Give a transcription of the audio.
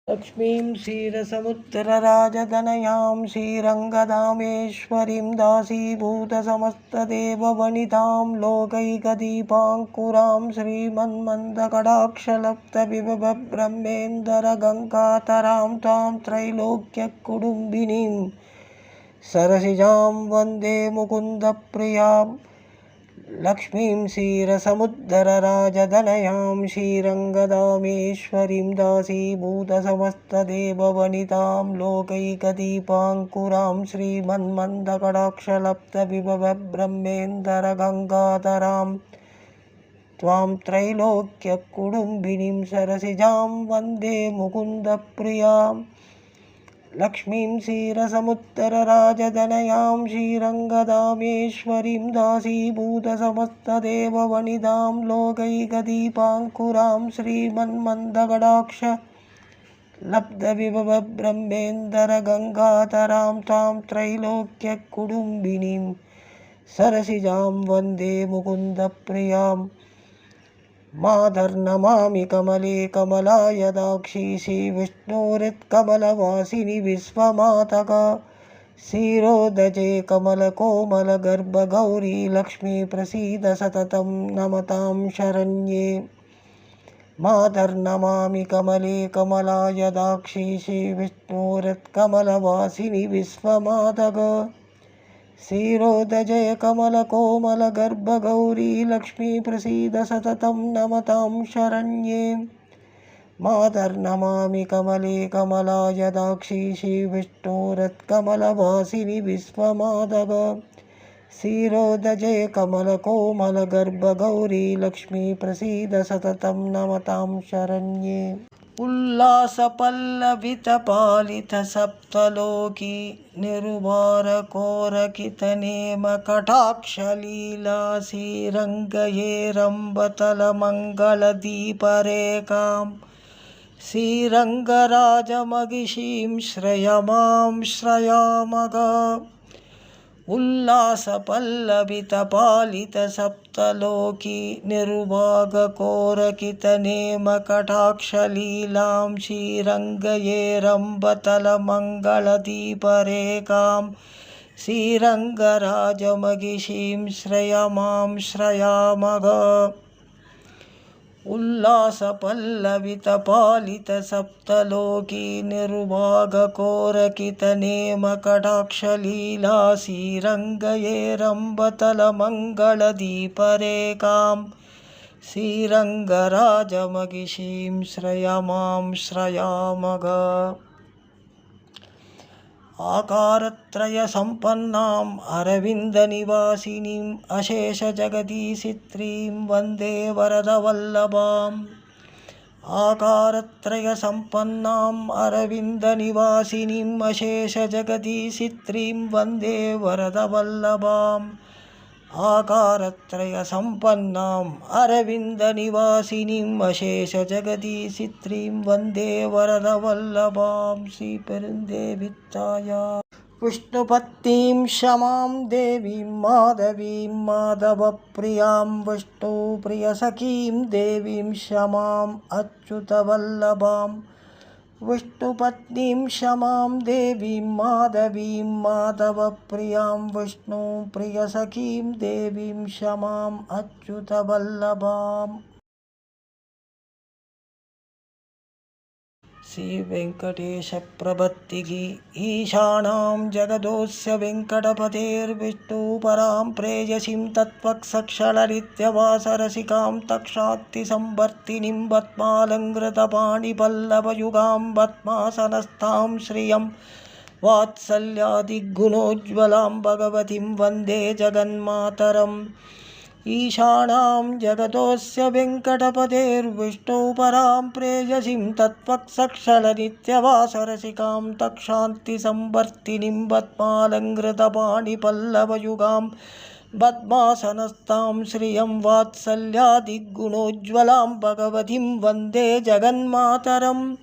लक्ष्मीं क्षीरसमुद्रराजतनयां श्रीरङ्गधामेश्वरीं दासीभूतसमस्तदेववनितां लोकैकदीपाङ्कुरां श्रीमन्मन्दकटाक्षलब्धविभवब्रह्मेन्दरगङ्गातरां तां त्रैलोक्यकुटुम्बिनीं सरसिजां वन्दे मुकुन्दप्रियाम्। लक्ष्मीं क्षीरसमुद्रराजतनयां श्रीरङ्गधामेश्वरीं दासीभूतसमस्तदेववनितां लोकैकदीपाङ्कुरां श्रीमन्मन्दकटाक्षलब्धविभवब्रह्मेन्दरगङ्गाधरां त्वां त्रैलोक्यकुटुम्बिनीं सरसिजां वन्दे मुकुन्दप्रियाम्। लक्ष्मीं क्षीरसमुद्रराजतनयां श्रीरङ्गधामेश्वरीं दासीभूतसमस्तदेववनितां लोकैकदीपाङ्कुरां श्रीमन्मन्दकटाक्षलब्धविभवब्रह्मेन्दरगङ्गाधरां तां त्रैलोक्यकुटुम्बिनीं सरसिजां वन्दे मुकुन्दप्रियाम्। माधर्नमामि कमले कमलायदाक्षी श्रीविष्णुहृत्कमलवासिनि विश्वमातक क्षीरोदजे कमलकोमलगर्भगौरी लक्ष्मी प्रसीद सततं नमतां शरण्ये। माधर्नमामि कमले कमलायदाक्षी श्रीविष्णुहृत्कमलवासिनि विश्वमातक क्षीरोदजय कमलकोमलगर्भगौरी लक्ष्मी प्रसीद सततं नमतां शरण्ये। माधर्नमामि कमले कमलायदाक्षी श्रीविष्णुहृत्कमलवासिनि विश्वमातक क्षीरोदजय कमलकोमलगर्भगौरी लक्ष्मी प्रसीद सततं नमतां शरण्ये। उल्लासपल्लवितपालितसप्तलोकी निरुबारकोरकितनेमकटाक्षलीला श्रीरङ्गयेरम्बतलमङ्गलदीपरेखां श्रीरङ्गराजमहिषीं श्रयमां श्रयामः। उल्लासपल्लवितपालितसप्तलोकी निर्वागकोरकितनेमकटाक्षलीलां श्रीरङ्गयेरम्बतलमङ्गलदीपरेखां श्रीरङ्गराजमहिषीं श्रयमां श्रयामः। उल्लासपल्लवितपालितसप्तलोकी निर्वागकोरकितनेमकटाक्षलीला श्रीरङ्गयेरम्बतलमङ्गलदीपरेखां श्रीरङ्गराजमहिषीं श्रयमां श्रयामः। आकारत्रयसम्पन्नाम् अरविन्दनिवासिनीम् अशेषजगदीशित्रीं वन्दे वरदवल्लभाम्। आकारत्रयसम्पन्नाम् अरविन्दनिवासिनीम् अशेषजगदीशित्रीं वन्दे वरदवल्लभाम्। आकारत्रयसम्पन्नाम् अरविन्दनिवासिनीम् अशेषजगदीशित्रीं वन्दे वरदवल्लभां श्रीपेरुन्देवित्ताया। विष्णुपत्नीं क्षमां देवीं माधवीं माधवप्रियां विष्णुप्रियसखीं देवीं क्षमां अच्युतवल्लभाम्। विष्णुपत्नीं क्षमां देवीं माधवीं माधवप्रियां विष्णुप्रियसखीं देवीं क्षमां अच्युतवल्लभाम्। श्रीवेङ्कटेशप्रभत्तिः ईशानां जगदोऽस्य वेङ्कटपतेर्विष्णुपरां प्रेयसीं तत्त्वक्षलरित्यवासरसिकां तक्षात्तिसंवर्तिनीं पद्मालङ्कृतपाणिपल्लवयुगां पद्मासनस्थां श्रियं वात्सल्यादिगुणोज्ज्वलां भगवतीं वन्दे जगन्मातरम्। ईशानां जगतोऽस्य वेङ्कटपतेर्विष्णुपरां प्रेयसीं तत्त्वक्षलनित्यवासरसिकां तक्षान्तिसंवर्तिनीं पद्मालङ्कृतपाणिपल्लवयुगां पद्मासनस्थां श्रियं वात्सल्यादिगुणोज्ज्वलां भगवतीं वन्दे जगन्मातरम्।